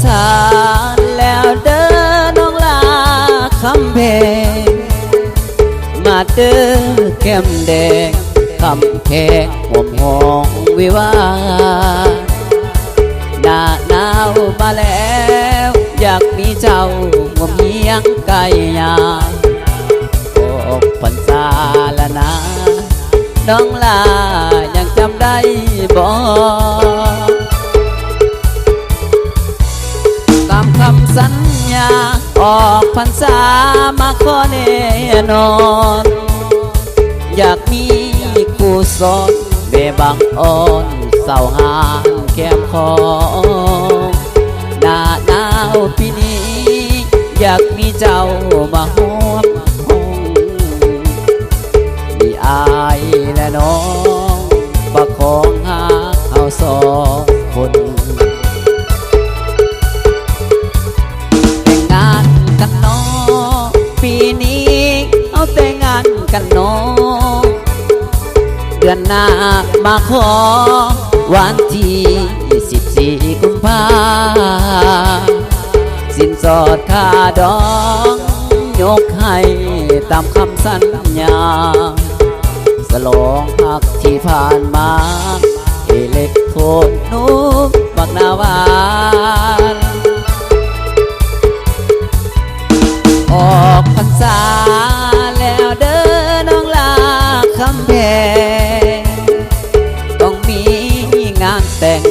ษาแล้วเด้อน้องลาคำเพงมาเด้อแก้มแดงคำเพงห่วงห้องวิวาหน้าหนาวมาแล้วอยากมีเจ้าห่วงเมียงไก่ยายออกพรรษาละนะน้องลายังจำได้บ่ตามคำสัญญาออกพรรษามาขอแน่นอนอยากมีคู่สอนเบบางอ่อนเศร้าหานแก้มคอหน้าหนาวปีนี้อยากมีเจ้ามาห่วงห้องมีอายและน้องประคองหาเอาสองคนแต่งงานกันน้องปีนี้เอาแต่งงานกันน้องเดือนหน้ามาขอวันที่14 กุมภาสินสอดค่าดองยกให้ตามคำสัญญาสลองหักที่ผ่านมาอิเล็กโทรนนุกบักนาวานออกพรรษาแล้วเด้อน้องลาคำแพงต้องมีงานแต่ง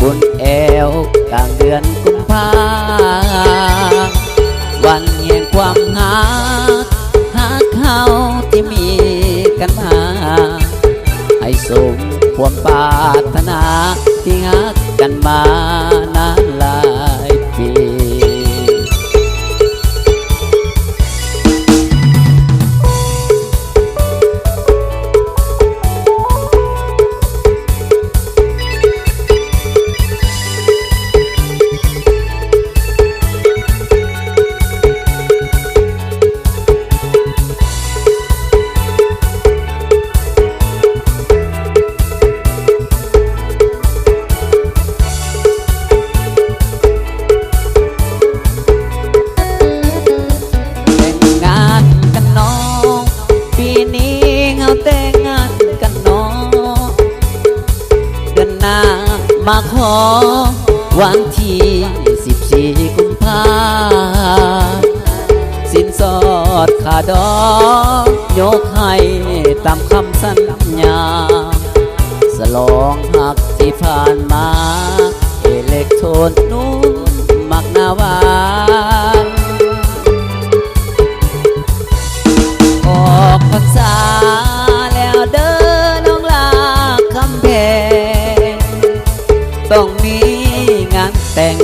บุญแอวกลางเดือนกุมภาวันแห่งความหักเขาที่มีกันมาให้สมความปรารถนาที่หักกันมานานหลายปีมาขอวันที่14 กุมภาสินสอดค่าดอกยกให้ตามคำสัญญาสลองหักที่ผ่านมาอิเล็กโทรนนุ่มมักนาวานออกพรรษาแล้วเด้อน้องลาคำแพงต้องมีงานแต่ง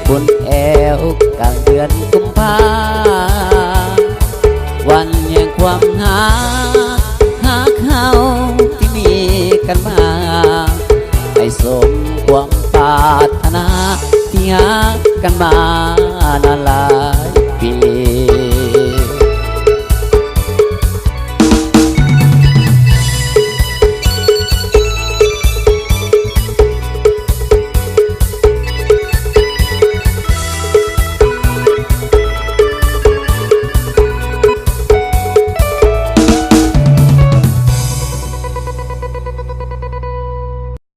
บุญแอวกลางเดือนกุมภาวันแห่งความหักเขาที่มีกันมาให้สมความปรารถนาที่หักกันมานานหลาย